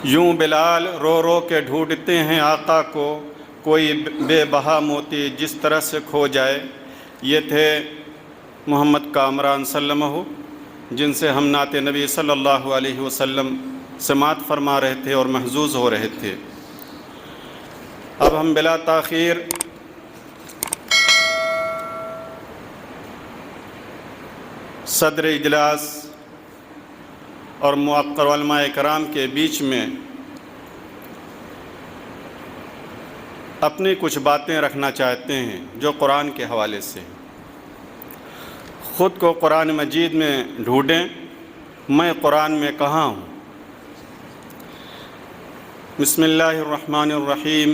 یوں بلال رو رو کے ڈھونڈتے ہیں آقا کو، کوئی بے بہا موتی جس طرح سے کھو جائے۔ یہ تھے محمد کامران سلمہ، جن سے ہم نعت نبی صلی اللہ علیہ وسلم سماعت فرما رہے تھے اور محظوظ ہو رہے تھے۔ اب ہم بلا تاخیر صدر اجلاس اور موقر علماء کرام کے بیچ میں اپنی کچھ باتیں رکھنا چاہتے ہیں جو قرآن کے حوالے سے ہیں۔ خود کو قرآن مجید میں ڈھونڈیں، میں قرآن میں کہاں ہوں۔ بسم اللہ الرحمن الرحیم۔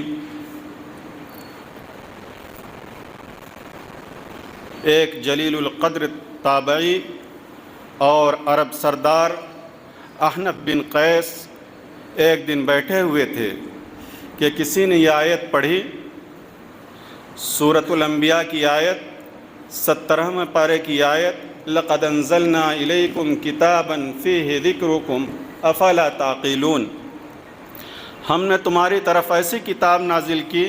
ایک جلیل القدر تابعی اور عرب سردار احنف بن قیس ایک دن بیٹھے ہوئے تھے کہ کسی نے یہ آیت پڑھی، سورۃ الانبیاء کی آیت، 17ویں پارے کی آیت، لقد انزلنا الیکم کتابا فیہ ذکرکم افلا تعقلون۔ ہم نے تمہاری طرف ایسی کتاب نازل کی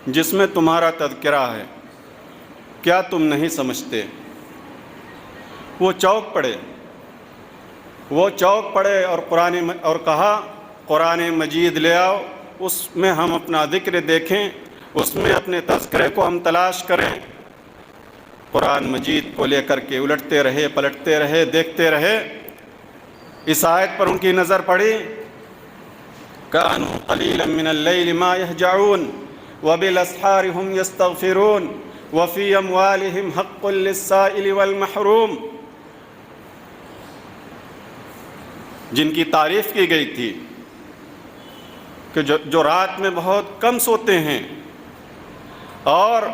جس میں تمہارا تذکرہ ہے، کیا تم نہیں سمجھتے؟ وہ چوک پڑے اور کہا قرآن مجید لے آؤ، اس میں ہم اپنا ذکر دیکھیں، اس میں اپنے تذکرے کو ہم تلاش کریں۔ قرآن مجید کو لے کر کے الٹتے رہے، پلٹتے رہے، دیکھتے رہے۔ اس آیت پر ان کی نظر پڑی، كانوا قليلا من الليل ما يهجعون وبالاسحار هم يستغفرون وفي اموالهم حق للسائل والمحروم، جن کی تعریف کی گئی تھی کہ جو رات میں بہت کم سوتے ہیں اور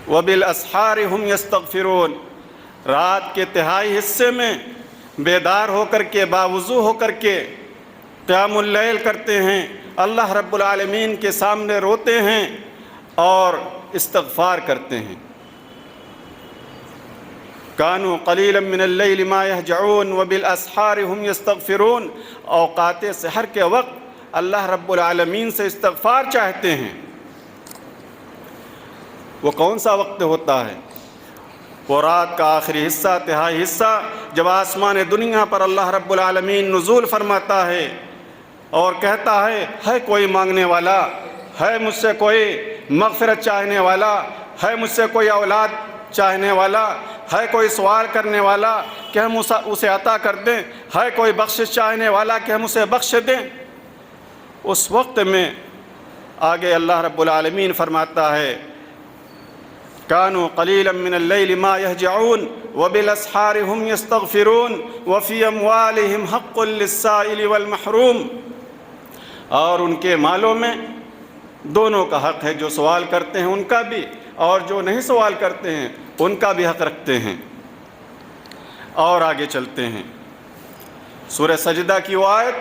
وبالاسحار هم يستغفرون، رات کے تہائی حصے میں بیدار ہو کر کے، باوضو ہو کر کے قیام اللیل کرتے ہیں، اللہ رب العالمین کے سامنے روتے ہیں اور استغفار کرتے ہیں۔ کانوا قلیلا من اللیل ما یہجعون وبالاسحار هم یستغفرون، اوقات سحر کے وقت اللہ رب العالمین سے استغفار چاہتے ہیں۔ وہ کون سا وقت ہوتا ہے؟ وہ رات کا آخری حصہ، تہائی حصہ، جب آسمان دنیا پر اللہ رب العالمین نزول فرماتا ہے اور کہتا ہے کوئی مانگنے والا، ہے مجھ سے کوئی مغفرت چاہنے والا، ہے مجھ سے کوئی اولاد چاہنے والا، ہے کوئی سوال کرنے والا کہ ہم اسے عطا کر دیں، ہے کوئی بخشش چاہنے والا کہ ہم اسے بخش دیں۔ اس وقت میں آگے اللہ رب العالمین فرماتا ہے كانوا قليلا من الليل ما يهجعون وبالاسحار هم يستغفرون وفي اموالهم حق للسائل والمحروم، اور ان کے مالوں میں دونوں کا حق ہے، جو سوال کرتے ہیں ان کا بھی اور جو نہیں سوال کرتے ہیں ان کا بھی حق رکھتے ہیں۔ اور آگے چلتے ہیں، سورہ سجدہ کی وہ آیت،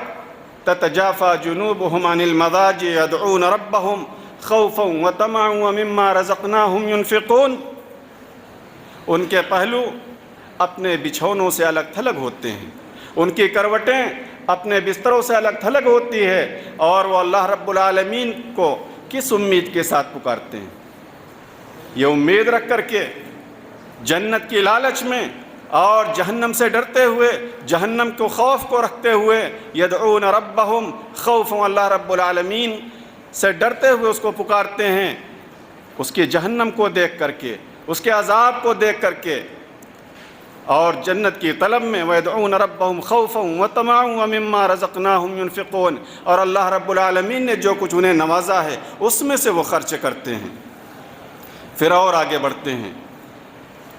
تتجافى جنوبهم عن المضاجع يدعون ربهم خوفا وطمعا ومما رزقناهم ينفقون، ان کے پہلو اپنے بچھونوں سے الگ تھلگ ہوتے ہیں، ان کی کروٹیں اپنے بستروں سے الگ تھلگ ہوتی ہے، اور وہ اللہ رب العالمین کو کس امید کے ساتھ پکارتے ہیں؟ یہ امید رکھ کر کے جنت کی لالچ میں اور جہنم سے ڈرتے ہوئے، جہنم کو خوف کو رکھتے ہوئے، یدعون ربهم خوفا، اللہ رب العالمین سے ڈرتے ہوئے اس کو پکارتے ہیں، اس کی جہنم کو دیکھ کر کے، اس کے عذاب کو دیکھ کر کے، اور جنت کی طلب میں وَيَدْعُونَ رَبَّهُمْ خَوْفًا وَطَمَعًا وَمِمَّا رَزَقْنَاهُمْ يُنْفِقُونَ، اور اللہ رب العالمین نے جو کچھ انہیں نوازا ہے اس میں سے وہ خرچ کرتے ہیں۔ پھر اور آگے بڑھتے ہیں،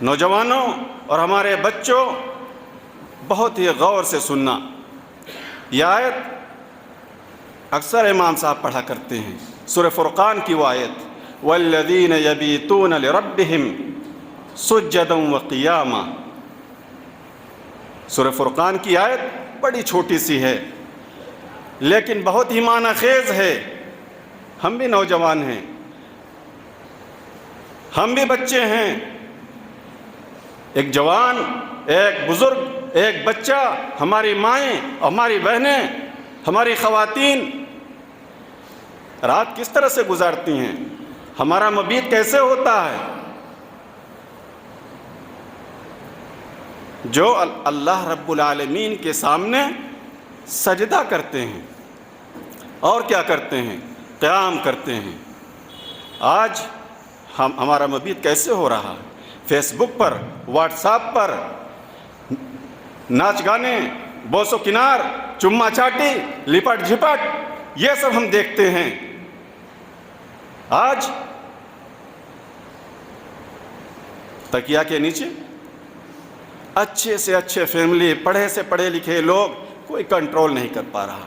نوجوانوں اور ہمارے بچوں بہت ہی غور سے سننا، یہ آیت اکثر امام صاحب پڑھا کرتے ہیں، سورہ فرقان کی وہ آیت، وَالَّذِينَ يَبِيتُونَ لِرَبِّهِمْ سُجَّدًا وَقِيَامًا۔ سورہ فرقان کی آیت بڑی چھوٹی سی ہے لیکن بہت ہی معنی خیز ہے۔ ہم بھی نوجوان ہیں، ہم بھی بچے ہیں، ایک جوان، ایک بزرگ، ایک بچہ، ہماری مائیں، ہماری بہنیں، ہماری خواتین رات کس طرح سے گزارتی ہیں، ہمارا مبیت کیسے ہوتا ہے؟ جو اللہ رب العالمین کے سامنے سجدہ کرتے ہیں اور کیا کرتے ہیں؟ قیام کرتے ہیں۔ آج ہمارا مبیت کیسے ہو رہا ہے؟ فیس بک پر، واٹس ایپ پر ناچ گانے، بوس و کنار، چما چاٹی، لپٹ جھپٹ، یہ سب ہم دیکھتے ہیں۔ آج تکیا کے نیچے اچھے سے اچھے فیملی، پڑھے سے پڑھے لکھے لوگ کوئی کنٹرول نہیں کر پا رہا۔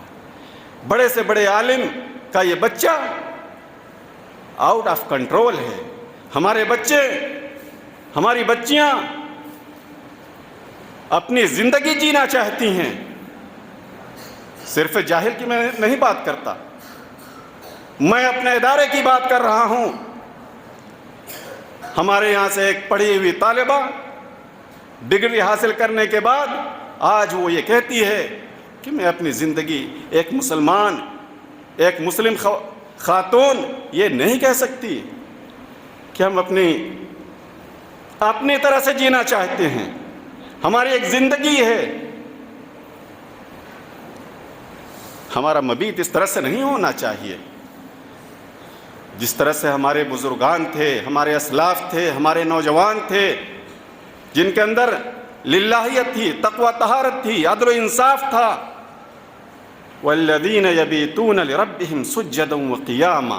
بڑے سے بڑے عالم کا یہ بچہ آؤٹ آف کنٹرول ہے۔ ہمارے بچے، ہماری بچیاں اپنی زندگی جینا چاہتی ہیں۔ صرف جاہل کی میں نہیں بات کرتا، میں اپنے ادارے کی بات کر رہا ہوں۔ ہمارے یہاں سے ایک پڑھی ہوئی طالبہ ڈگری حاصل کرنے کے بعد آج وہ یہ کہتی ہے کہ میں اپنی زندگی، ایک مسلمان، ایک مسلم خاتون یہ نہیں کہہ سکتی کہ ہم اپنی طرح سے جینا چاہتے ہیں، ہماری ایک زندگی ہے۔ ہمارا مبیت اس طرح سے نہیں ہونا چاہیے جس طرح سے ہمارے بزرگان تھے، ہمارے اسلاف تھے، ہمارے نوجوان تھے، جن کے اندر للہیت تھی، تقوی طہارت تھی، عدل و انصاف تھا۔ والذین یبیتون لربہم سجدا وقیاما،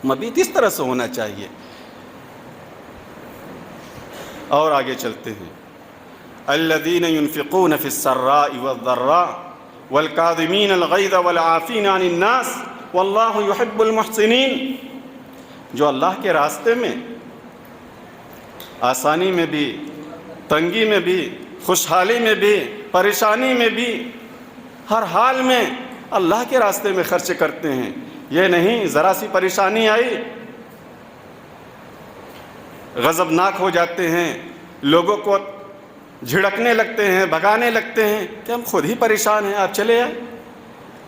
مبیت اس طرح سے ہونا چاہیے۔ اور آگے چلتے ہیں، الذین ينفقون فی السراء والضراء والکاظمین الغیظ والعافین عن الناس واللہ یحب المحسنین، جو اللہ کے راستے میں آسانی میں بھی، تنگی میں بھی، خوشحالی میں بھی، پریشانی میں بھی، ہر حال میں اللہ کے راستے میں خرچ کرتے ہیں۔ یہ نہیں ذرا سی پریشانی آئی غضبناک ہو جاتے ہیں، لوگوں کو جھڑکنے لگتے ہیں، بھگانے لگتے ہیں کہ ہم خود ہی پریشان ہیں، آپ چلے آئے۔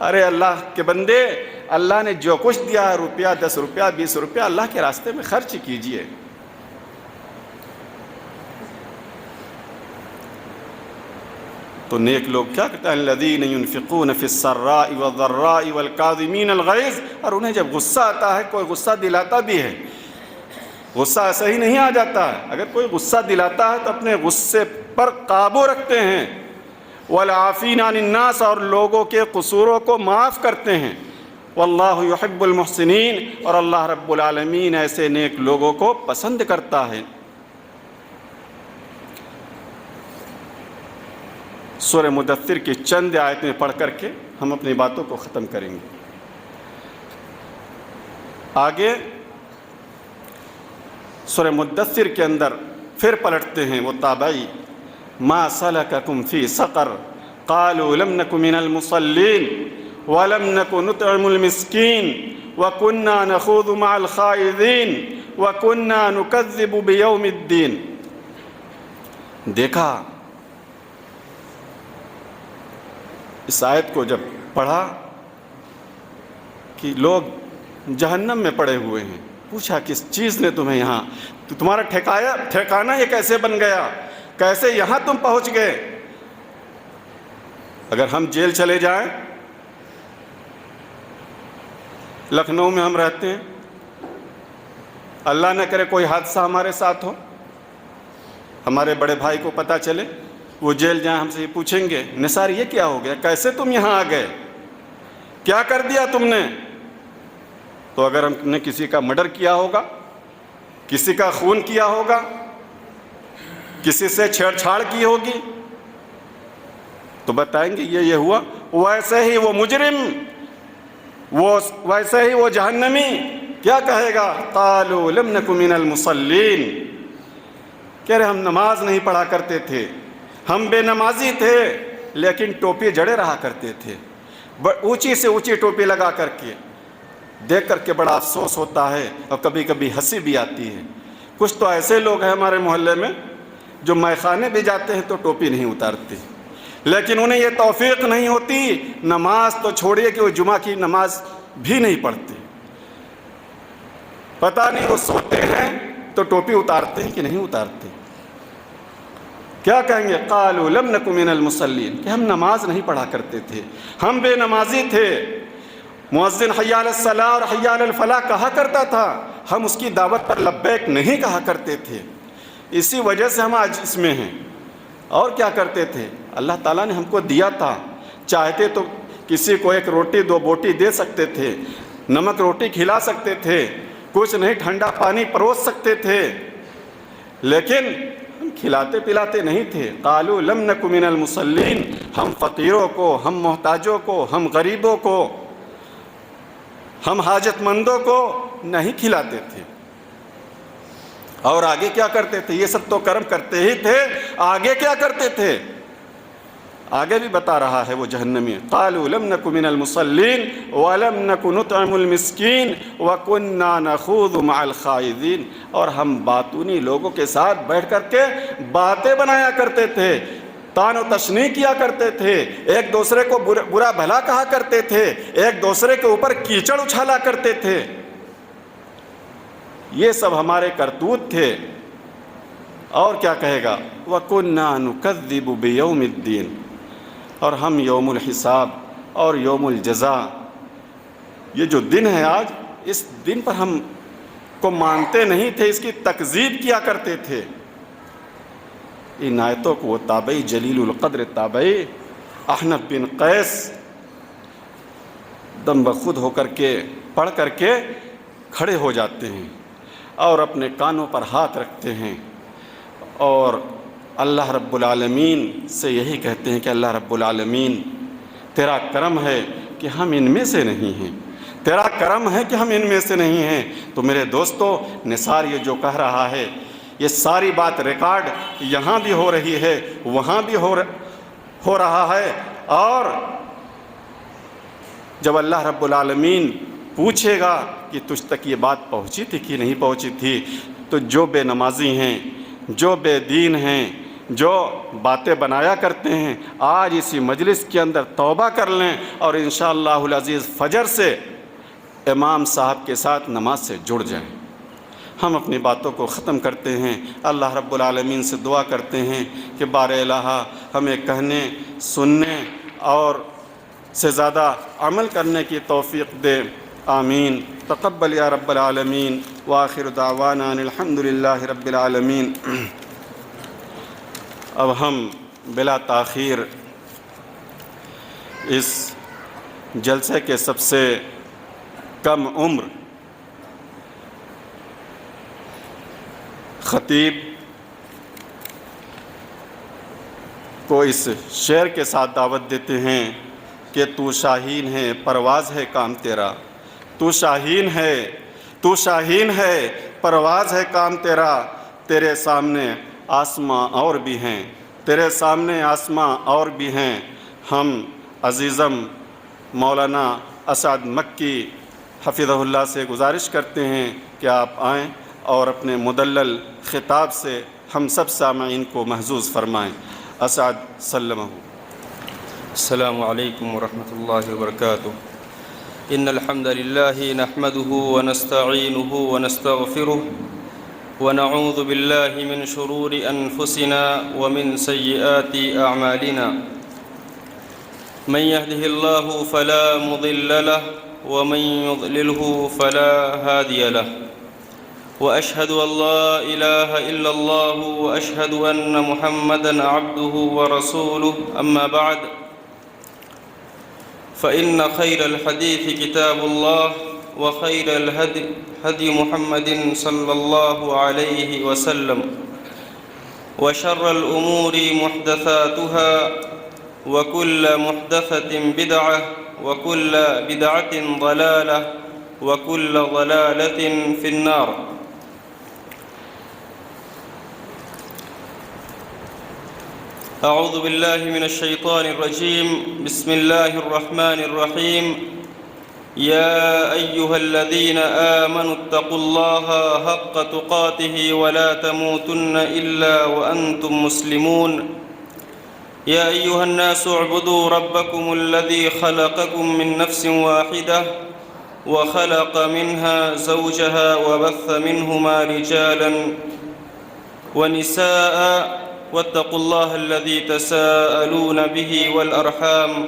ارے اللہ کے بندے، اللہ نے جو کچھ دیا ہے، روپیہ 10 روپیہ 20 روپیہ اللہ کے راستے میں خرچ کیجئے۔ تو نیک لوگ کیا کرتے ہیں؟ الذین ينفقون فی السراء والضراء والکاظمین الغیظ، اور انہیں جب غصہ آتا ہے، کوئی غصہ دلاتا بھی ہے، غصہ ایسے ہی نہیں آ جاتا ہے، اگر کوئی غصہ دلاتا ہے تو اپنے غصے پر قابو رکھتے ہیں۔ والعافین عن الناس، اور لوگوں کے قصوروں کو معاف کرتے ہیں۔ واللہ یحب المحسنین، اور اللہ رب العالمین ایسے نیک لوگوں کو پسند کرتا ہے۔ سورہ مدثر کی چند آیتیں پڑھ کر کے ہم اپنی باتوں کو ختم کریں گے۔ آگے سورہ مدثر کے اندر پھر پلٹتے ہیں وہ تابعی، ما سلککم فی سقر قالوا لم نک من المصلین ولم نک نطعم المسکین وکنا نخوض مع الخائضین وکنا نکذب بیوم الدین۔ دیکھا اس آیت کو جب پڑھا کہ لوگ جہنم میں پڑے ہوئے ہیں، پوچھا کس چیز نے تمہیں یہاں، تمہارا ٹھکانہ یہ کیسے بن گیا، کیسے یہاں تم پہنچ گئے؟ اگر ہم جیل چلے جائیں، لکھنؤ میں ہم رہتے ہیں، اللہ نہ کرے کوئی حادثہ ہمارے ساتھ ہو، ہمارے بڑے بھائی کو پتہ چلے، وہ جیل جائیں، ہم سے یہ پوچھیں گے نثار یہ کیا ہو گیا، کیسے تم یہاں آ گئے، کیا کر دیا تم نے؟ تو اگر ہم نے کسی کا مرڈر کیا ہوگا، کسی کا خون کیا ہوگا، کسی سے چھیڑ چھاڑ کی ہوگی، تو بتائیں گے یہ ہوا۔ ویسے ہی وہ مجرم، ویسے ہی وہ جہنمی کیا کہے گا؟ قالوا لم نک من المصلین، کہہ رہے ہم نماز نہیں پڑھا کرتے تھے، ہم بے نمازی تھے، لیکن ٹوپی جڑے رہا کرتے تھے، اونچی سے اونچی ٹوپی لگا کر کے۔ دیکھ کر کے بڑا افسوس ہوتا ہے اور کبھی کبھی ہنسی بھی آتی ہے۔ کچھ تو ایسے لوگ ہیں ہمارے محلے میں جو مے خانے بھی جاتے ہیں تو ٹوپی نہیں اتارتے، لیکن انہیں یہ توفیق نہیں ہوتی، نماز تو چھوڑیے کہ وہ جمعہ کی نماز بھی نہیں پڑھتے۔ پتہ نہیں وہ سوتے ہیں تو ٹوپی اتارتے ہیں کہ نہیں اتارتے۔ کیا کہیں گے؟ قالوا لم نک من المصلین، کہ ہم نماز نہیں پڑھا کرتے تھے، ہم بے نمازی تھے۔ مؤذن حی علی الصلاۃ اور حی علی الفلاح کہا کرتا تھا، ہم اس کی دعوت پر لبیک نہیں کہا کرتے تھے، اسی وجہ سے ہم آج اس میں ہیں۔ اور کیا کرتے تھے؟ اللہ تعالیٰ نے ہم کو دیا تھا، چاہتے تو کسی کو ایک روٹی دو بوٹی دے سکتے تھے، نمک روٹی کھلا سکتے تھے، کچھ نہیں ٹھنڈا پانی پروس سکتے تھے، لیکن ہم کھلاتے پلاتے نہیں تھے۔ قالوا لم نک من المصلین، ہم فقیروں کو، ہم محتاجوں کو، ہم غریبوں کو، ہم حاجت مندوں کو نہیں کھلاتے تھے۔ اور آگے کیا کرتے تھے؟ یہ سب تو کرم کرتے ہی تھے، آگے کیا کرتے تھے؟ آگے بھی بتا رہا ہے وہ جہنمی، قالوا لم نک من المصلین ولم نک نطعم المسکین وکنا نخوض مع الخائضین، اور ہم باطونی لوگوں کے ساتھ بیٹھ کر کے باتیں بنایا کرتے تھے، طعن و تشنیع کیا کرتے تھے، ایک دوسرے کو برا بھلا کہا کرتے تھے، ایک دوسرے کے اوپر کیچڑ اچھالا کرتے تھے۔ یہ سب ہمارے کرتوت تھے۔ اور کیا کہے گا؟ وَكُنَّا نُكَذِّبُ بِيَوْمِ الدِّينِ، اور ہم یوم الحساب اور یوم الجزا، یہ جو دن ہے آج، اس دن پر ہم کو مانتے نہیں تھے، اس کی تکذیب کیا کرتے تھے۔ ان آیتوں کو تابعی جلیل القدر تابعی احنف بن قیس دم بخود ہو کر کے پڑھ کر کے کھڑے ہو جاتے ہیں اور اپنے کانوں پر ہاتھ رکھتے ہیں اور اللہ رب العالمین سے یہی کہتے ہیں کہ اللہ رب العالمین تیرا کرم ہے کہ ہم ان میں سے نہیں ہیں، تیرا کرم ہے کہ ہم ان میں سے نہیں ہیں۔ تو میرے دوستو، نثار یہ جو کہہ رہا ہے، یہ ساری بات ریکارڈ یہاں بھی ہو رہی ہے، وہاں بھی ہو رہا ہے، اور جب اللہ رب العالمین پوچھے گا کہ تجھ تک یہ بات پہنچی تھی کہ نہیں پہنچی تھی، تو جو بے نمازی ہیں، جو بے دین ہیں، جو باتیں بنایا کرتے ہیں، آج اسی مجلس کے اندر توبہ کر لیں اور انشاءاللہ العزیز فجر سے امام صاحب کے ساتھ نماز سے جڑ جائیں۔ ہم اپنی باتوں کو ختم کرتے ہیں، اللہ رب العالمین سے دعا کرتے ہیں کہ بار الہ ہمیں کہنے، سننے اور سے زیادہ عمل کرنے کی توفیق دے، آمین۔ تقبل یا رب العالمین، وآخر دعوانا ان الحمدللہ رب العالمین۔ اب ہم بلا تاخیر اس جلسے کے سب سے کم عمر خطیب کو اس شعر کے ساتھ دعوت دیتے ہیں کہ تو شاہین ہے، پرواز ہے کام تیرا، تو شاہین ہے، تو شاہین ہے، پرواز ہے کام تیرا، تیرے سامنے آسماں اور بھی ہیں، تیرے سامنے آسماں اور بھی ہیں۔ ہم عزیزم مولانا اسعد مکی حفظہ اللہ سے گزارش کرتے ہیں کہ آپ آئیں اور اپنے مدلل خطاب سے ہم سب سامعین کو محظوظ فرمائیں۔ اسعد سلمہ۔ السلام علیکم ورحمۃ اللہ وبرکاتہ۔ ان الحمد للہ نحمده ونستعینه ونستغفره ونعوذ باللہ من شرور انفسنا ومن سیئات اعمالنا، من يهده الله فلا مضل له ومن يضلله فلا هادي له، وأشهد أن لا إله إلا الله وأشهد أن محمدًا عبده ورسوله، أما بعد، فإن خير الحديث كتاب الله وخير الهدي هدي محمد صلى الله عليه وسلم، وشر الأمور محدثاتها وكل محدثة بدعة وكل بدعة ضلالة وكل ضلالة في النار۔ أعوذ بالله من الشيطان الرجيم، بسم الله الرحمن الرحيم، يا أيها الذين آمنوا اتقوا الله حق تقاته ولا تموتن إلا وأنتم مسلمون يا أيها الناس اعبدوا ربكم الذي خلقكم من نفس واحدة وخلق منها زوجها وبث منهما رجالا ونساء واتقوا الله الذي تساءلون به والأرحام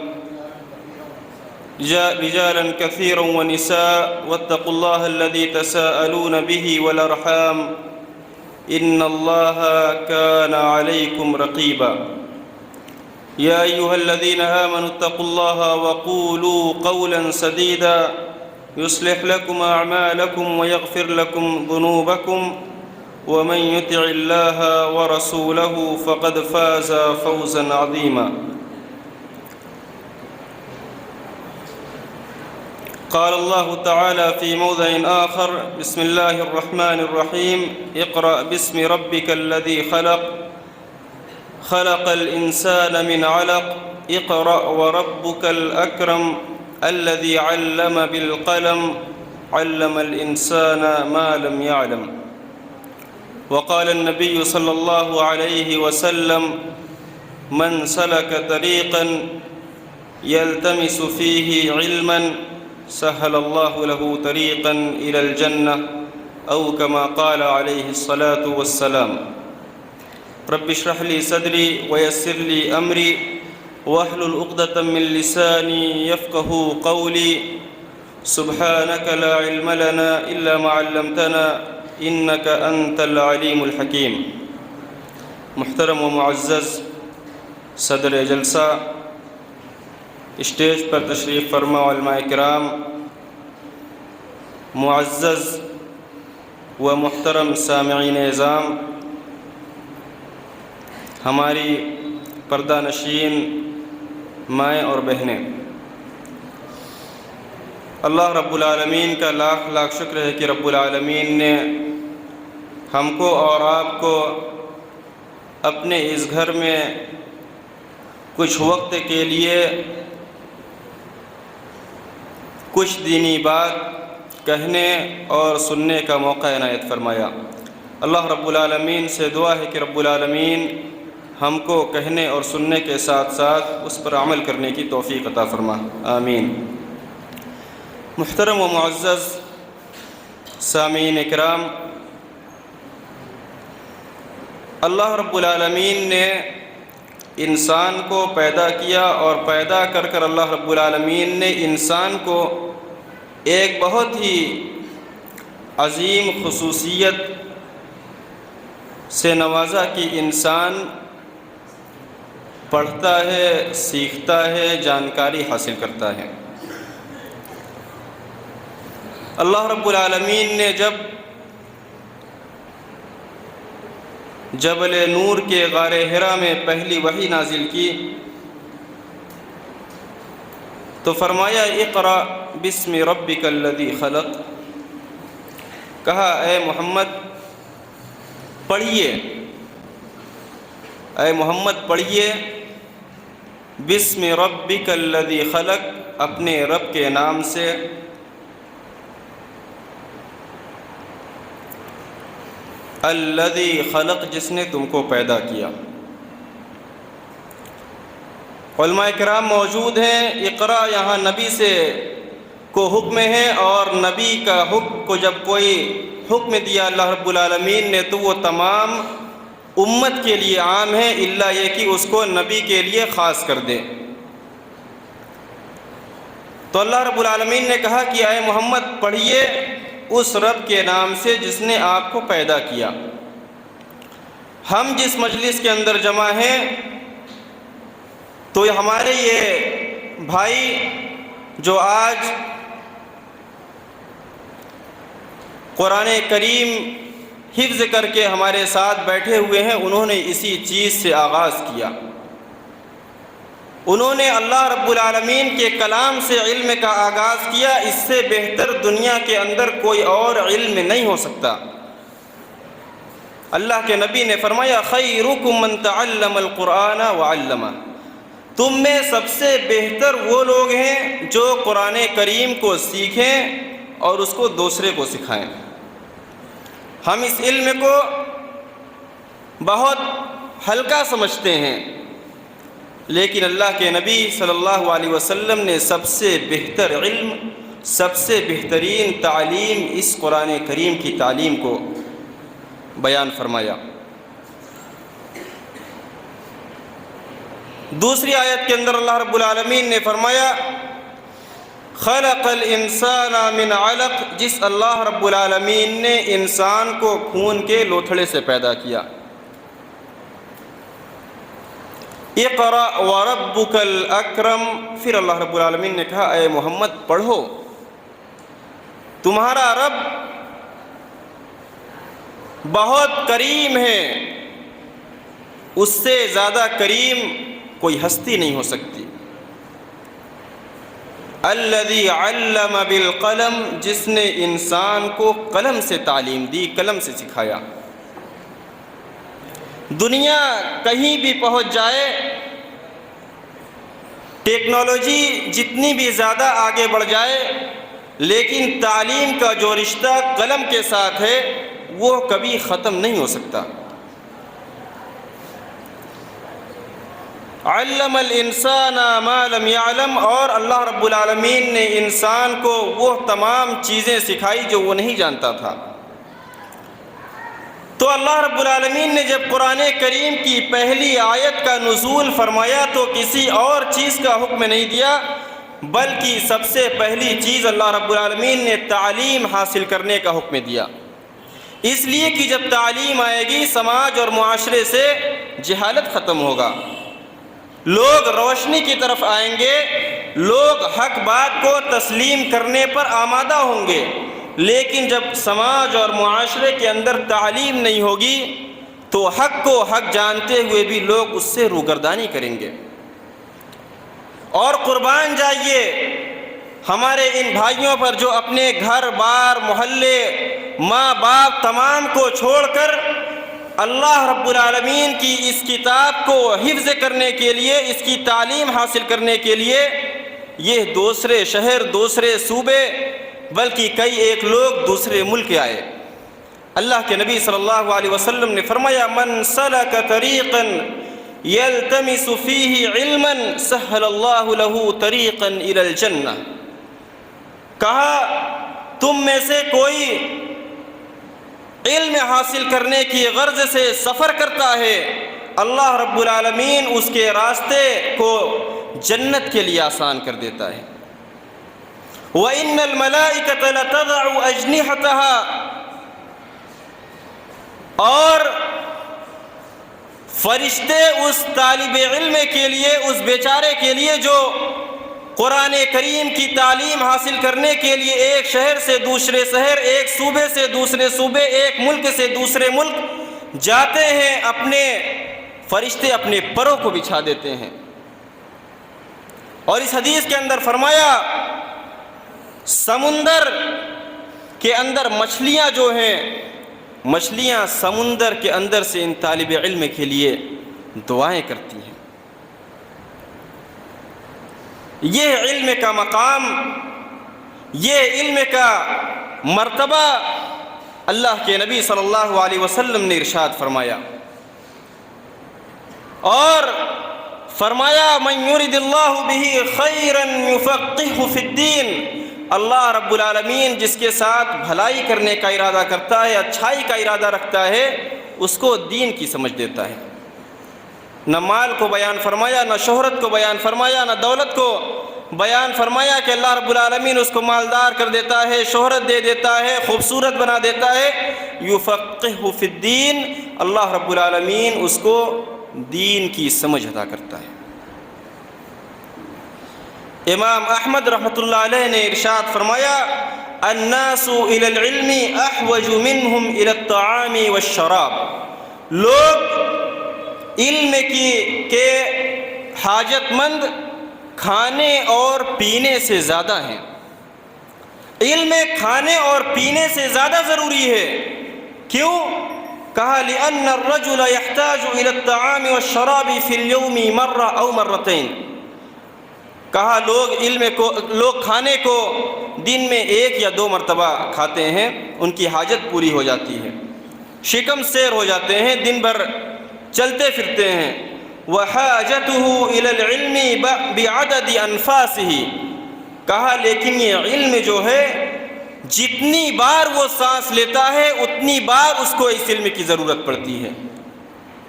رجالا كثيرا ونساء واتقوا الله الذي تساءلون به والأرحام إن الله كان عليكم رقيبا يا أيها الذين آمنوا اتقوا الله وقولوا قولا سديدا يصلح لكم أعمالكم ويغفر لكم ذنوبكم ومن يطع الله ورسوله فقد فاز فوزا عظيما قال الله تعالى في موضع آخر بسم الله الرحمن الرحيم اقرأ باسم ربك الذي خلق الإنسان من علق اقرأ وربك الأكرم الذي علم بالقلم علم الإنسان ما لم يعلم وقال النبي صلى الله عليه وسلم من سلك طريقا يلتمس فيه علما سهل الله له طريقا إلى الجنة أو كما قال عليه الصلاة والسلام رب اشرح لي صدري ويسر لي أمري واحلل عقدة من لساني يفقه قولي سبحانك لا علم لنا إلا ما علمتنا إنك أنت العليم الحكيم محترم و معزز صدر جلسہ، اسٹیج پر تشریف فرما علماء کرام، معزز و محترم سامعین اعظام، ہماری پردہ نشین مائیں اور بہنیں، اللہ رب العالمین کا لاکھ لاکھ شکر ہے کہ رب العالمین نے ہم کو اور آپ کو اپنے اس گھر میں کچھ وقت کے لیے کچھ دینی بات کہنے اور سننے کا موقع عنایت فرمایا۔ اللہ رب العالمین سے دعا ہے کہ رب العالمین ہم کو کہنے اور سننے کے ساتھ ساتھ اس پر عمل کرنے کی توفیق عطا فرما، آمین۔ محترم و معزز سامعین اکرام، اللہ رب العالمین نے انسان کو پیدا کیا اور پیدا کر کر اللہ رب العالمین نے انسان کو ایک بہت ہی عظیم خصوصیت سے نوازا کہ انسان پڑھتا ہے، سیکھتا ہے، جانکاری حاصل کرتا ہے۔ اللہ رب العالمین نے جب جبل نور کے غار حرا میں پہلی وحی نازل کی تو فرمایا اقرأ باسم ربک الذی خلق، کہا اے محمد پڑھیے، اے محمد پڑھیے باسم ربک الذی خلق، اپنے رب کے نام سے، الذی خلق، جس نے تم کو پیدا کیا۔ علماء کرام موجود ہیں، اقرا یہاں نبی سے کو حکم ہے، اور نبی کا حکم کو جب کوئی حکم دیا اللہ رب العالمین نے تو وہ تمام امت کے لیے عام ہے، الا یہ کہ اس کو نبی کے لیے خاص کر دے۔ تو اللہ رب العالمین نے کہا کہ اے محمد پڑھیے اس رب کے نام سے جس نے آپ کو پیدا کیا۔ ہم جس مجلس کے اندر جمع ہیں تو ہمارے یہ بھائی جو آج قرآن کریم حفظ کر کے ہمارے ساتھ بیٹھے ہوئے ہیں، انہوں نے اسی چیز سے آغاز کیا۔ انہوں نے اللہ رب العالمین کے کلام سے علم کا آغاز کیا۔ اس سے بہتر دنیا کے اندر کوئی اور علم نہیں ہو سکتا۔ اللہ کے نبی نے فرمایا خیرکم من تعلم القرآن وعلمہ، تم میں سب سے بہتر وہ لوگ ہیں جو قرآن کریم کو سیکھیں اور اس کو دوسرے کو سکھائیں۔ ہم اس علم کو بہت ہلکا سمجھتے ہیں، لیکن اللہ کے نبی صلی اللہ علیہ وسلم نے سب سے بہتر علم، سب سے بہترین تعلیم اس قرآن کریم کی تعلیم کو بیان فرمایا۔ دوسری آیت کے اندر اللہ رب العالمین نے فرمایا خلق الانسان من علق، جس اللہ رب العالمین نے انسان کو خون کے لوتھڑے سے پیدا کیا۔ اقرأ وربک الاکرم، پھر اللہ رب العالمین نے کہا اے محمد پڑھو، تمہارا رب بہت کریم ہے، اس سے زیادہ کریم کوئی ہستی نہیں ہو سکتی۔ الذی علم بالقلم، جس نے انسان کو قلم سے تعلیم دی، قلم سے سکھایا۔ دنیا کہیں بھی پہنچ جائے، ٹیکنالوجی جتنی بھی زیادہ آگے بڑھ جائے، لیکن تعلیم کا جو رشتہ قلم کے ساتھ ہے وہ کبھی ختم نہیں ہو سکتا۔ علم الانسان ما لم يعلم، اور اللہ رب العالمین نے انسان کو وہ تمام چیزیں سکھائی جو وہ نہیں جانتا تھا۔ تو اللہ رب العالمین نے جب قرآن کریم کی پہلی آیت کا نزول فرمایا تو کسی اور چیز کا حکم نہیں دیا، بلکہ سب سے پہلی چیز اللہ رب العالمین نے تعلیم حاصل کرنے کا حکم دیا، اس لیے کہ جب تعلیم آئے گی سماج اور معاشرے سے جہالت ختم ہوگا، لوگ روشنی کی طرف آئیں گے، لوگ حق بات کو تسلیم کرنے پر آمادہ ہوں گے۔ لیکن جب سماج اور معاشرے کے اندر تعلیم نہیں ہوگی تو حق کو حق جانتے ہوئے بھی لوگ اس سے روگردانی کریں گے۔ اور قربان جائیے ہمارے ان بھائیوں پر جو اپنے گھر بار، محلے، ماں باپ تمام کو چھوڑ کر اللہ رب العالمین کی اس کتاب کو حفظ کرنے کے لیے، اس کی تعلیم حاصل کرنے کے لیے یہ دوسرے شہر، دوسرے صوبے، بلکہ کئی ایک لوگ دوسرے ملک آئے۔ اللہ کے نبی صلی اللہ علیہ وسلم نے فرمایا من سلک طریقا یلتمس فیہ علما سہل اللہ لہ طریقا الی الجنہ، کہا تم میں سے کوئی علم حاصل کرنے کی غرض سے سفر کرتا ہے، اللہ رب العالمین اس کے راستے کو جنت کے لیے آسان کر دیتا ہے۔ وَإِنَّ الْمَلَائِكَةَ لَتَضَعُ أَجْنِحَتَهَا، اور فرشتے اس طالب علم کے لیے، اس بیچارے کے لیے جو قرآن کریم کی تعلیم حاصل کرنے کے لیے ایک شہر سے دوسرے شہر، ایک صوبے سے دوسرے صوبے، ایک ملک سے دوسرے ملک جاتے ہیں، اپنے فرشتے اپنے پروں کو بچھا دیتے ہیں۔ اور اس حدیث کے اندر فرمایا سمندر کے اندر مچھلیاں جو ہیں، مچھلیاں سمندر کے اندر سے ان طالب علم کے لیے دعائیں کرتی ہیں۔ یہ علم کا مقام، یہ علم کا مرتبہ اللہ کے نبی صلی اللہ علیہ وسلم نے ارشاد فرمایا، اور فرمایا من یرد اللہ بہ خیرا یفقہہ فی الدین، اللہ رب العالمین جس کے ساتھ بھلائی کرنے کا ارادہ کرتا ہے، اچھائی کا ارادہ رکھتا ہے، اس کو دین کی سمجھ دیتا ہے۔ نہ مال کو بیان فرمایا، نہ شہرت کو بیان فرمایا، نہ دولت کو بیان فرمایا کہ اللہ رب العالمین اس کو مالدار کر دیتا ہے، شہرت دے دیتا ہے، خوبصورت بنا دیتا ہے۔ یفقہہ فی الدین، اللہ رب العالمین اس کو دین کی سمجھ عطا کرتا ہے۔ امام احمد رحمۃ اللہ علیہ نے ارشاد فرمایا الناس الی العلم احوج منہم الی الطعام والشراب، لوگ علم کے حاجت مند کھانے اور پینے سے زیادہ ہیں۔ علم کھانے اور پینے سے زیادہ ضروری ہے۔ کیوں؟ کہا لِأَنَّ الرَّجُلَ يَحْتَاجُ إِلَى الطَّعَامِ وَالشَّرَابِ فِي الْيَوْمِ مَرَّةً أَوْ مَرَّتَيْنِ، کہا لوگ کھانے کو دن میں 1 یا 2 مرتبہ کھاتے ہیں، ان کی حاجت پوری ہو جاتی ہے، شکم سیر ہو جاتے ہیں، دن بھر چلتے پھرتے ہیں۔ وَحَاجَتُهُ إِلَى الْعِلْمِ بِعَدَدِ أَنفَاسِهِ، کہا لیکن یہ علم جو ہے جتنی بار وہ سانس لیتا ہے اتنی بار اس کو اس علم کی ضرورت پڑتی ہے،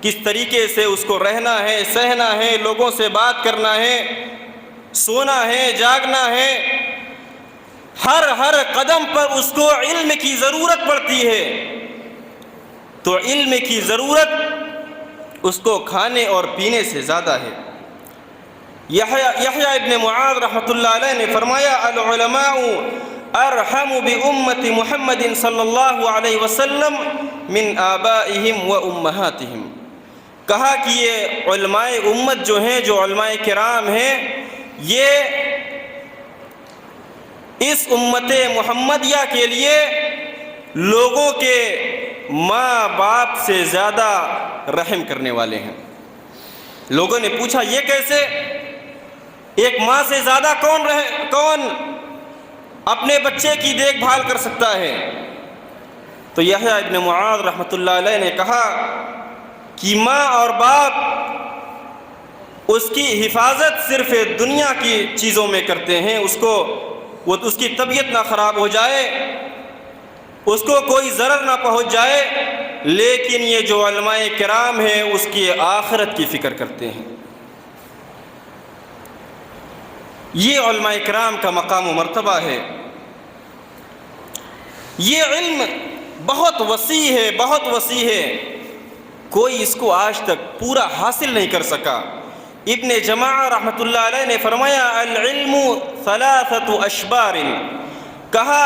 کس طریقے سے اس کو رہنا ہے، سہنا ہے، لوگوں سے بات کرنا ہے، سونا ہے، جاگنا ہے، ہر قدم پر اس کو علم کی ضرورت پڑتی ہے۔ تو علم کی ضرورت اس کو کھانے اور پینے سے زیادہ ہے۔ یحییٰ ابن معاذ رحمۃ اللہ علیہ نے فرمایا العلماء ارحم بامت محمد صلی اللہ علیہ وسلم من آبائہم و امہاتہم، کہا کہ یہ علماء امت جو ہیں، جو علماء کرام ہیں، یہ اس امت محمدیہ کے لیے لوگوں کے ماں باپ سے زیادہ رحم کرنے والے ہیں۔ لوگوں نے پوچھا یہ کیسے؟ ایک ماں سے زیادہ کون اپنے بچے کی دیکھ بھال کر سکتا ہے؟ تو یحییٰ ابن معاذ رحمۃ اللہ علیہ نے کہا کہ ماں اور باپ اس کی حفاظت صرف دنیا کی چیزوں میں کرتے ہیں، اس کی طبیعت نہ خراب ہو جائے، اس کو کوئی ضرر نہ پہنچ جائے، لیکن یہ جو علماء کرام ہیں اس کی آخرت کی فکر کرتے ہیں۔ یہ علماء کرام کا مقام و مرتبہ ہے۔ یہ علم بہت وسیع ہے، بہت وسیع ہے، کوئی اس کو آج تک پورا حاصل نہیں کر سکا۔ ابن جماعہ رحمۃ اللہ علیہ نے فرمایا العلم 3 اشبار، کہا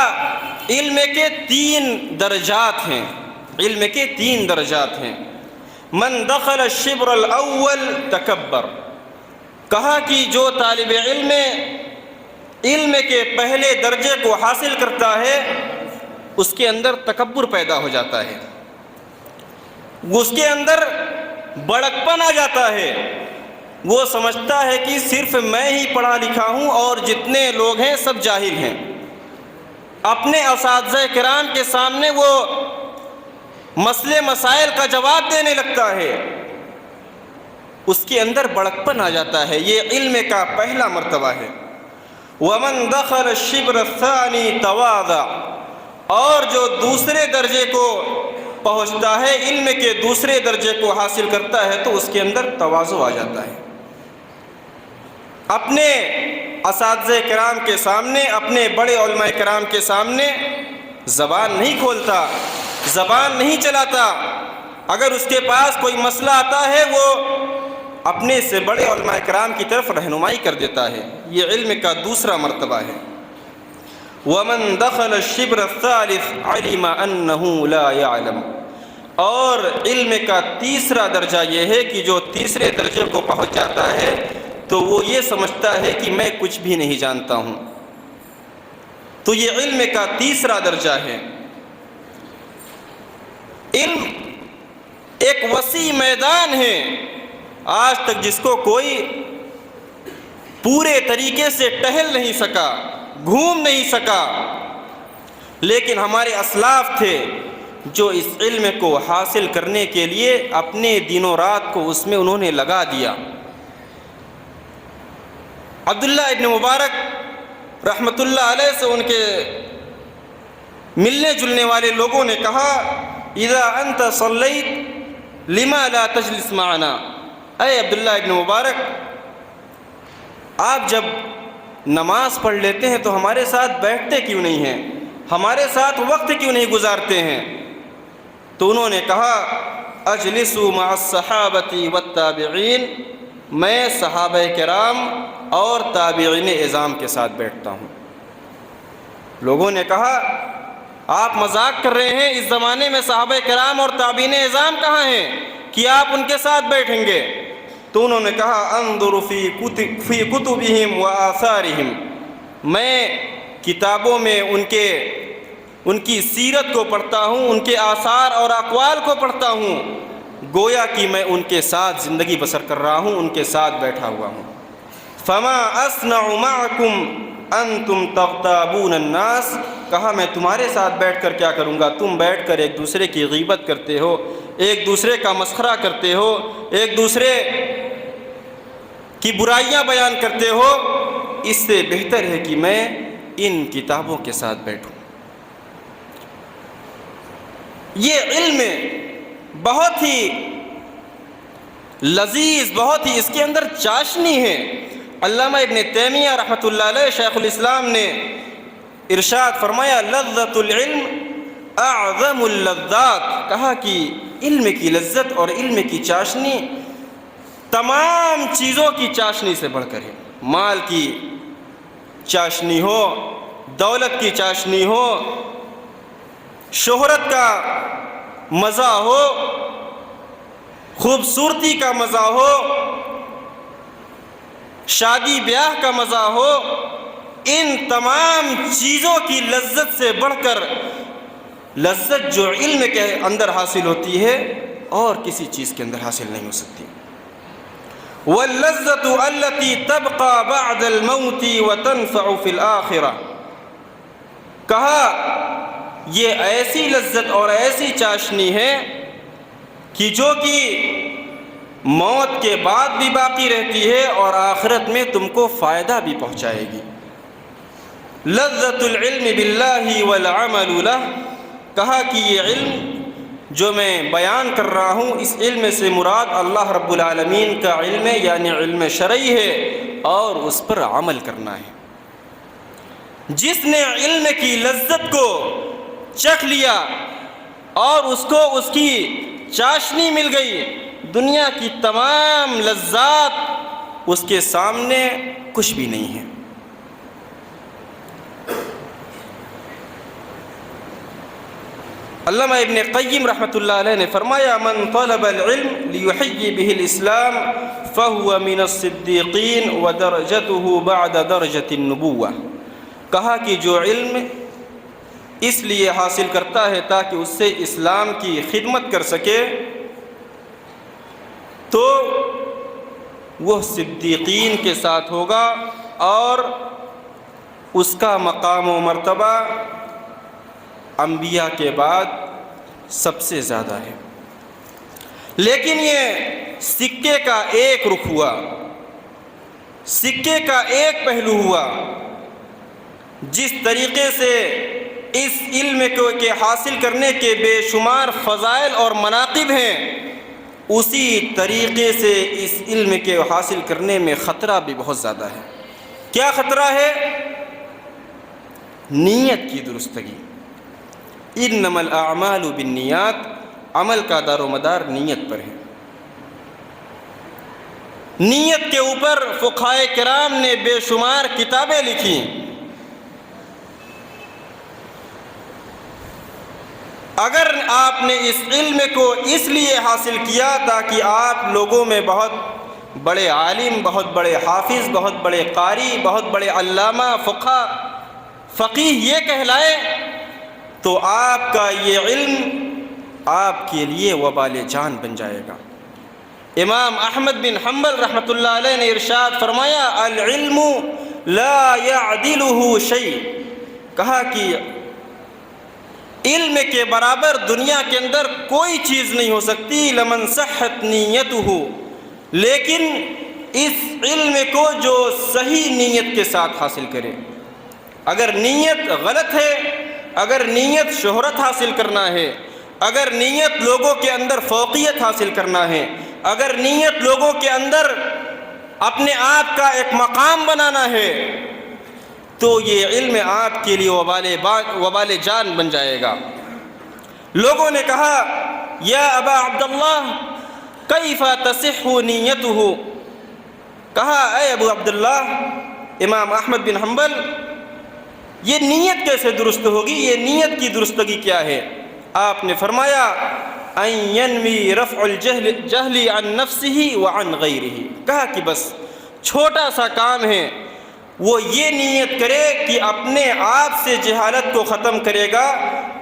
علم کے 3 درجات ہیں، علم کے 3 درجات ہیں۔ من دخل الشبر الاول تکبر، کہا کہ جو طالب علم کے پہلے درجے کو حاصل کرتا ہے اس کے اندر تکبر پیدا ہو جاتا ہے، اس کے اندر بڑکپن آ جاتا ہے، وہ سمجھتا ہے کہ صرف میں ہی پڑھا لکھا ہوں اور جتنے لوگ ہیں سب جاہل ہیں۔ اپنے اساتذہ کرام کے سامنے وہ مسئلے مسائل کا جواب دینے لگتا ہے، اس کے اندر بڑکپن آ جاتا ہے۔ یہ علم کا پہلا مرتبہ ہے۔ وَمَن دَخَلَ الشِّبْرَ الثَّانِي تَوَاضَعَ، اور جو دوسرے درجے کو پہنچتا ہے، علم کے دوسرے درجے کو حاصل کرتا ہے، تو اس کے اندر تواضع آ جاتا ہے۔ اپنے اساتذہ کرام کے سامنے، اپنے بڑے علماء کرام کے سامنے زبان نہیں کھولتا، زبان نہیں چلاتا۔ اگر اس کے پاس کوئی مسئلہ آتا ہے وہ اپنے سے بڑے علماء کرام کی طرف رہنمائی کر دیتا ہے۔ یہ علم کا دوسرا مرتبہ ہے۔ وَمَن دَخَلَ الشِّبْرَ الثَّالِثَ عَلِمَ أَنَّهُ لَا يَعْلَمُ، اور علم کا تیسرا درجہ یہ ہے کہ جو تیسرے درجے کو پہنچ جاتا ہے تو وہ یہ سمجھتا ہے کہ میں کچھ بھی نہیں جانتا ہوں۔ تو یہ علم کا تیسرا درجہ ہے۔ علم ایک وسیع میدان ہے، آج تک جس کو کوئی پورے طریقے سے ٹہل نہیں سکا، گھوم نہیں سکا، لیکن ہمارے اسلاف تھے جو اس علم کو حاصل کرنے کے لیے اپنے دن و رات کو اس میں انہوں نے لگا دیا۔ عبداللہ ابن مبارک رحمۃ اللہ علیہ سے ان کے ملنے جلنے والے لوگوں نے کہا اذا انت صلیت لما لا تجلس معنا، اے عبداللہ ابن مبارک، آپ جب نماز پڑھ لیتے ہیں تو ہمارے ساتھ بیٹھتے کیوں نہیں ہیں، ہمارے ساتھ وقت کیوں نہیں گزارتے ہیں؟ تو انہوں نے کہا اجلس مع الصحابۃ والتابعین، میں صحابہ کرام اور تابعین اعظام کے ساتھ بیٹھتا ہوں۔ لوگوں نے کہا آپ مذاق کر رہے ہیں، اس زمانے میں صحابہ کرام اور تابعین اعظام کہاں ہیں کہ آپ ان کے ساتھ بیٹھیں گے؟ تو انہوں نے کہا انظر فی کتبہم و آثارہم، میں کتابوں میں ان کی سیرت کو پڑھتا ہوں، ان کے آثار اور اقوال کو پڑھتا ہوں، گویا کہ میں ان کے ساتھ زندگی بسر کر رہا ہوں، ان کے ساتھ بیٹھا ہوا ہوں۔ فما اصنع معکم انتم تغتابون الناس، کہا میں تمہارے ساتھ بیٹھ کر کیا کروں گا؟ تم بیٹھ کر ایک دوسرے کی غیبت کرتے ہو، ایک دوسرے کا مسخرہ کرتے ہو، ایک دوسرے کی برائیاں بیان کرتے ہو، اس سے بہتر ہے کہ میں ان کتابوں کے ساتھ بیٹھوں۔ یہ علم بہت ہی لذیذ، بہت ہی اس کے اندر چاشنی ہے۔ علامہ ابن تیمیہ رحمۃ اللہ علیہ، شیخ الاسلام نے ارشاد فرمایا لذت العلم اعظم اللذات، کہا کہ علم کی لذت اور علم کی چاشنی تمام چیزوں کی چاشنی سے بڑھ کر ہے۔ مال کی چاشنی ہو، دولت کی چاشنی ہو، شہرت کا مزہ ہو، خوبصورتی کا مزہ ہو، شادی بیاہ کا مزہ ہو، ان تمام چیزوں کی لذت سے بڑھ کر لذت جو علم کے اندر حاصل ہوتی ہے اور کسی چیز کے اندر حاصل نہیں ہو سکتی۔ وَاللَّذَّةُ الَّتِي تَبْقَى بَعْدَ الْمَوْتِ وَتَنْفَعُ فِي الْآخِرَةِ، کہا یہ ایسی لذت اور ایسی چاشنی ہے کہ جو کہ موت کے بعد بھی باقی رہتی ہے اور آخرت میں تم کو فائدہ بھی پہنچائے گی۔ لذت العلم باللہ والعمل لہ، کہا کہ یہ علم جو میں بیان کر رہا ہوں، اس علم سے مراد اللہ رب العالمین کا علم ہے، یعنی علم شرعی ہے، اور اس پر عمل کرنا ہے۔ جس نے علم کی لذت کو چکھ لیا اور اس کو اس کی چاشنی مل گئی، دنیا کی تمام لذات اس کے سامنے کچھ بھی نہیں ہے۔ علامہ ابن قیم رحمۃ اللہ علیہ نے فرمایا من طلب العلم لیحیی بہ الاسلام فہو من الصدیقین ودرجتہ بعد درجۃ النبوہ، کہا کہ جو علم اس لیے حاصل کرتا ہے تاکہ اس سے اسلام کی خدمت کر سکے تو وہ صدیقین کے ساتھ ہوگا اور اس کا مقام و مرتبہ انبیاء کے بعد سب سے زیادہ ہے۔ لیکن یہ سکے کا ایک رخ ہوا، سکے کا ایک پہلو ہوا۔ جس طریقے سے اس علم کو کے حاصل کرنے کے بے شمار فضائل اور مناقب ہیں، اسی طریقے سے اس علم کے حاصل کرنے میں خطرہ بھی بہت زیادہ ہے۔ کیا خطرہ ہے؟ نیت کی درستگی۔ انما الاعمال بالنیات، عمل کا دار و مدار نیت پر ہے۔ نیت کے اوپر فقہائے کرام نے بے شمار کتابیں لکھی۔ اگر آپ نے اس علم کو اس لیے حاصل کیا تاکہ آپ لوگوں میں بہت بڑے عالم، بہت بڑے حافظ، بہت بڑے قاری، بہت بڑے علامہ، فقیہ یہ کہلائے، تو آپ کا یہ علم آپ کے لیے وبال جان بن جائے گا۔ امام احمد بن حنبل رحمۃ اللہ علیہ نے ارشاد فرمایا العلم لا يعدلہ شیء، کہا کہ علم کے برابر دنیا کے اندر کوئی چیز نہیں ہو سکتی، لمن صحت نیتہ، لیکن اس علم کو جو صحیح نیت کے ساتھ حاصل کرے۔ اگر نیت غلط ہے، اگر نیت شہرت حاصل کرنا ہے، اگر نیت لوگوں کے اندر فوقیت حاصل کرنا ہے، اگر نیت لوگوں کے اندر اپنے آپ کا ایک مقام بنانا ہے، تو یہ علم آپ کے لیے وبال جان بن جائے گا۔ لوگوں نے کہا یا ابا عبداللہ کیف تصح نیتہ، کہا اے ابو عبداللہ امام احمد بن حنبل یہ نیت کیسے درست ہوگی، یہ نیت کی درستگی کیا ہے؟ آپ نے فرمایا ان ینوی رفع الجہل عن نفسہ وعن غیرہ، کہا کہ بس چھوٹا سا کام ہے، وہ یہ نیت کرے کہ اپنے آپ سے جہالت کو ختم کرے گا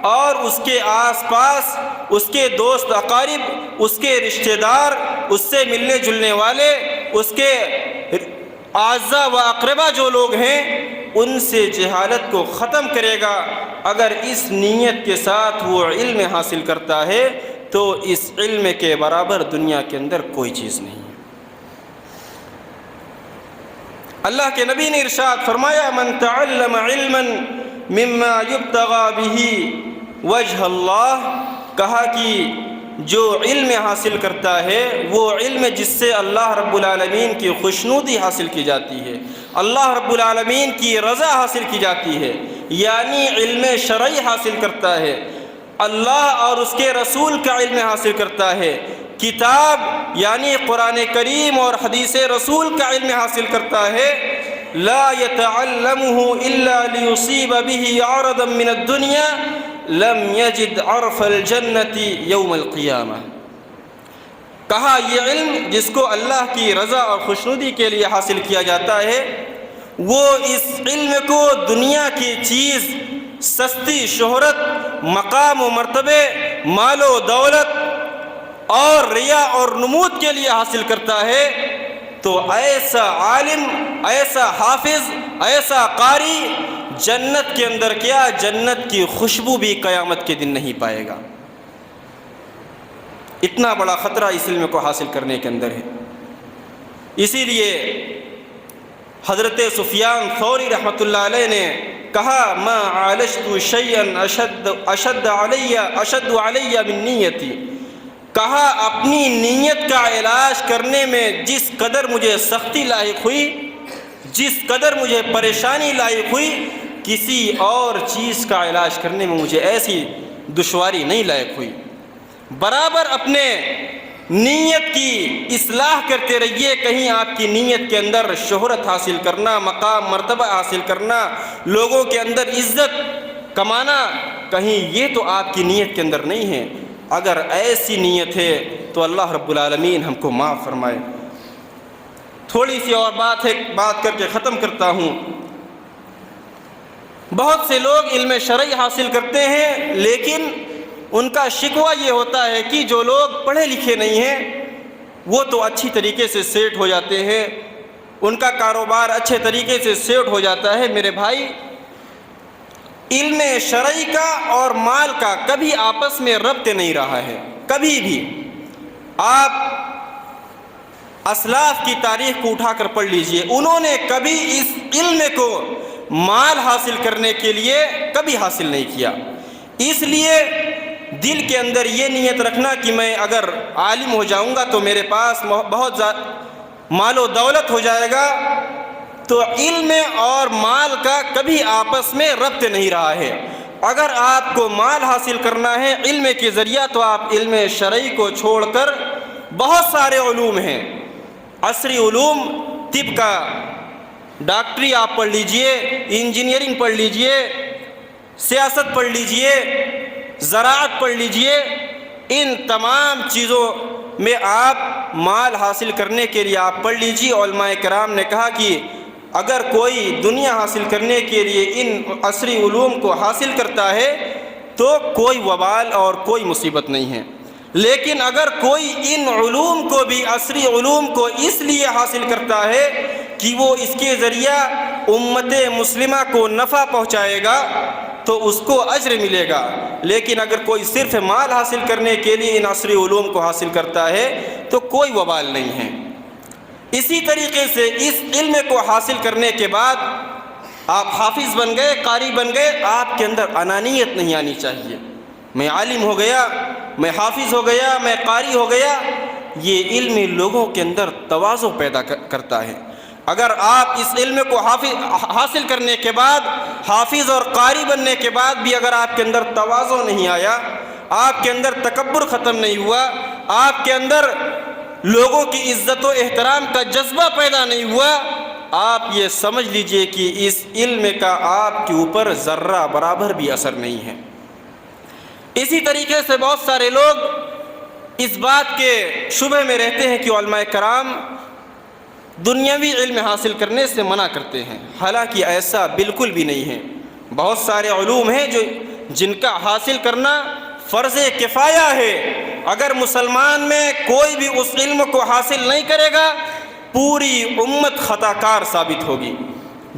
اور اس کے آس پاس اس کے دوست اقارب، اس کے رشتہ دار، اس سے ملنے جلنے والے، اس کے اعزاء و اقربا جو لوگ ہیں ان سے جہالت کو ختم کرے گا۔ اگر اس نیت کے ساتھ وہ علم حاصل کرتا ہے تو اس علم کے برابر دنیا کے اندر کوئی چیز نہیں ہے۔ اللہ کے نبی نے ارشاد فرمایا، من تعلم علما مما یبتغى به وجہ اللہ، کہا کہ جو علم حاصل کرتا ہے وہ علم جس سے اللہ رب العالمین کی خوشنودی حاصل کی جاتی ہے، اللہ رب العالمین کی رضا حاصل کی جاتی ہے، یعنی علم شرعی حاصل کرتا ہے، اللہ اور اس کے رسول کا علم حاصل کرتا ہے، کتاب یعنی قرآن کریم اور حدیث رسول کا علم حاصل کرتا ہے، لا يتعلمه الا ليصيب به عرضا من الدنيا لم يجد عرف الجنة يوم القیامہ۔ کہا یہ علم جس کو اللہ کی رضا اور خوشنودی کے لیے حاصل کیا جاتا ہے، وہ اس علم کو دنیا کی چیز، سستی شہرت، مقام و مرتبے، مال و دولت اور ریا اور نمود کے لیے حاصل کرتا ہے، تو ایسا عالم، ایسا حافظ، ایسا قاری جنت کے اندر کیا، جنت کی خوشبو بھی قیامت کے دن نہیں پائے گا۔ اتنا بڑا خطرہ اس علم کو حاصل کرنے کے اندر ہے۔ اسی لیے حضرت سفیان ثوری رحمۃ اللہ علیہ نے کہا، ما عالجت شیئا اشد علی من نیتی، کہا اپنی نیت کا علاج کرنے میں جس قدر مجھے سختی لاحق ہوئی، جس قدر مجھے پریشانی لاحق ہوئی، کسی اور چیز کا علاج کرنے میں مجھے ایسی دشواری نہیں لاحق ہوئی۔ برابر اپنے نیت کی اصلاح کرتے رہیے، کہیں آپ کی نیت کے اندر شہرت حاصل کرنا، مقام مرتبہ حاصل کرنا، لوگوں کے اندر عزت کمانا، کہیں یہ تو آپ کی نیت کے اندر نہیں ہے۔ اگر ایسی نیت ہے تو اللہ رب العالمین ہم کو معاف فرمائے۔ تھوڑی سی اور بات کر کے ختم کرتا ہوں۔ بہت سے لوگ علم شرعی حاصل کرتے ہیں، لیکن ان کا شکوہ یہ ہوتا ہے کہ جو لوگ پڑھے لکھے نہیں ہیں وہ تو اچھی طریقے سے سیٹ ہو جاتے ہیں، ان کا کاروبار اچھے طریقے سے سیٹ ہو جاتا ہے۔ میرے بھائی، علم شرعی کا اور مال کا کبھی آپس میں ربط نہیں رہا ہے، کبھی بھی۔ آپ اسلاف کی تاریخ کو اٹھا کر پڑھ لیجئے، انہوں نے کبھی اس علم کو مال حاصل کرنے کے لیے کبھی حاصل نہیں کیا۔ اس لیے دل کے اندر یہ نیت رکھنا کہ میں اگر عالم ہو جاؤں گا تو میرے پاس بہت مال و دولت ہو جائے گا، تو علم اور مال کا کبھی آپس میں ربط نہیں رہا ہے۔ اگر آپ کو مال حاصل کرنا ہے علم کے ذریعہ تو آپ علم شرعی کو چھوڑ کر بہت سارے علوم ہیں، عصری علوم، طب کا ڈاکٹری آپ پڑھ لیجئے، انجینئرنگ پڑھ لیجئے، سیاست پڑھ لیجئے، زراعت پڑھ لیجئے، ان تمام چیزوں میں آپ مال حاصل کرنے کے لیے آپ پڑھ لیجئے۔ علماء کرام نے کہا کہ اگر کوئی دنیا حاصل کرنے کے لیے ان عصری علوم کو حاصل کرتا ہے تو کوئی وبال اور کوئی مصیبت نہیں ہے، لیکن اگر کوئی ان علوم کو بھی، عصری علوم کو اس لیے حاصل کرتا ہے کہ وہ اس کے ذریعہ امت مسلمہ کو نفع پہنچائے گا تو اس کو اجر ملے گا، لیکن اگر کوئی صرف مال حاصل کرنے کے لیے ان عصری علوم کو حاصل کرتا ہے تو کوئی وبال نہیں ہے۔ اسی طریقے سے اس علم کو حاصل کرنے کے بعد آپ حافظ بن گئے، قاری بن گئے، آپ کے اندر انانیت نہیں آنی چاہیے۔ میں عالم ہو گیا، میں حافظ ہو گیا، میں قاری ہو گیا، یہ علم لوگوں کے اندر تواضع پیدا کرتا ہے۔ اگر آپ اس علم کو حاصل کرنے کے بعد، حافظ اور قاری بننے کے بعد بھی اگر آپ کے اندر تواضع نہیں آیا، آپ کے اندر تکبر ختم نہیں ہوا، آپ کے اندر لوگوں کی عزت و احترام کا جذبہ پیدا نہیں ہوا، آپ یہ سمجھ لیجئے کہ اس علم کا آپ کے اوپر ذرہ برابر بھی اثر نہیں ہے۔ اسی طریقے سے بہت سارے لوگ اس بات کے شبہ میں رہتے ہیں کہ علماء کرام دنیاوی علم حاصل کرنے سے منع کرتے ہیں، حالانکہ ایسا بالکل بھی نہیں ہے۔ بہت سارے علوم ہیں جن کا حاصل کرنا فرض کفایہ ہے۔ اگر مسلمان میں کوئی بھی اس علم کو حاصل نہیں کرے گا، پوری امت خطا کار ثابت ہوگی۔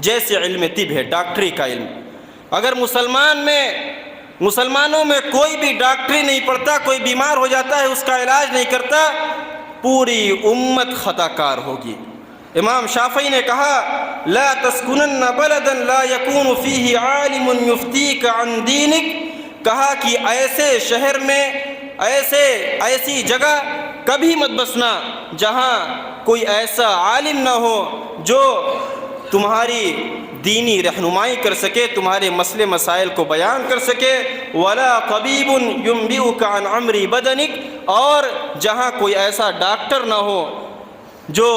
جیسے علم طب ہے، ڈاکٹری کا علم، اگر مسلمانوں میں کوئی بھی ڈاکٹری نہیں پڑھتا، کوئی بیمار ہو جاتا ہے، اس کا علاج نہیں کرتا، پوری امت خطا کار ہوگی۔ امام شافعی نے کہا لا تسکنن بلدا لا یکون فیہ عالم یفتیک عن دینک، کہا کہ ایسے شہر میں ایسی جگہ کبھی مت بسنا جہاں کوئی ایسا عالم نہ ہو جو تمہاری دینی رہنمائی کر سکے، تمہارے مسئلے مسائل کو بیان کر سکے۔ ولا طبیب ینبئک عن امر بدنک، اور جہاں کوئی ایسا ڈاکٹر نہ ہو جو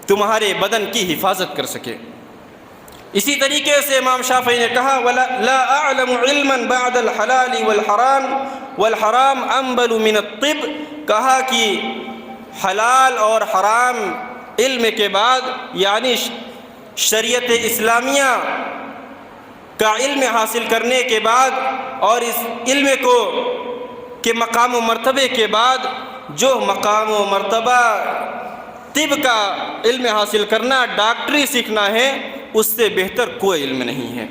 تمہارے بدن کی حفاظت کر سکے۔ اسی طریقے سے امام شافعی نے کہا لا اعلم علما بعد الحلال والحرام انبل من الطب، کہا کہ حلال اور حرام علم کے بعد، یعنی شریعت اسلامیہ کا علم حاصل کرنے کے بعد اور اس علم کے مقام و مرتبے کے بعد، جو مقام و مرتبہ طب کا علم حاصل کرنا، ڈاکٹری سیکھنا ہے، اس سے بہتر کوئی علم نہیں ہے۔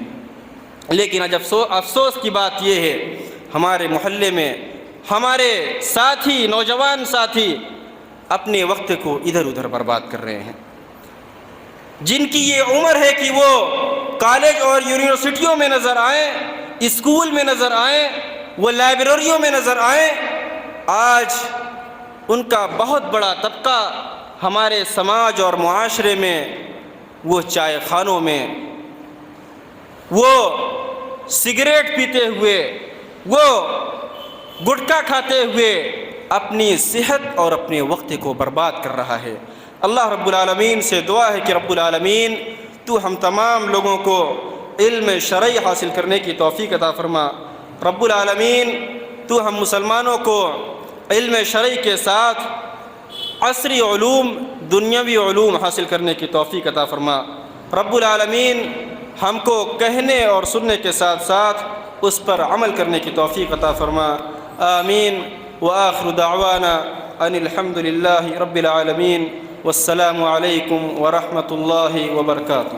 لیکن افسوس کی بات یہ ہے، ہمارے محلے میں ہمارے ساتھی، نوجوان ساتھی اپنے وقت کو ادھر ادھر برباد کر رہے ہیں، جن کی یہ عمر ہے کہ وہ کالج اور یونیورسٹیوں میں نظر آئیں، اسکول میں نظر آئیں، وہ لائبریریوں میں نظر آئیں، آج ان کا بہت بڑا طبقہ ہمارے سماج اور معاشرے میں وہ چائے خانوں میں، وہ سگریٹ پیتے ہوئے، وہ گٹکا کھاتے ہوئے اپنی صحت اور اپنے وقت کو برباد کر رہا ہے۔ اللہ رب العالمین سے دعا ہے کہ رب العالمین تو ہم تمام لوگوں کو علم شرعی حاصل کرنے کی توفیق عطا فرما۔ رب العالمین تو ہم مسلمانوں کو علم شرعی کے ساتھ عصری علوم، دنیاوی علوم حاصل کرنے کی توفیق عطا فرما۔ رب العالمین ہم کو کہنے اور سننے کے ساتھ ساتھ اس پر عمل کرنے کی توفیق عطا فرما۔ آمین۔ وآخر دعوانا ان الحمد للہ رب العالمین، والسلام علیکم ورحمۃ اللہ وبرکاتہ۔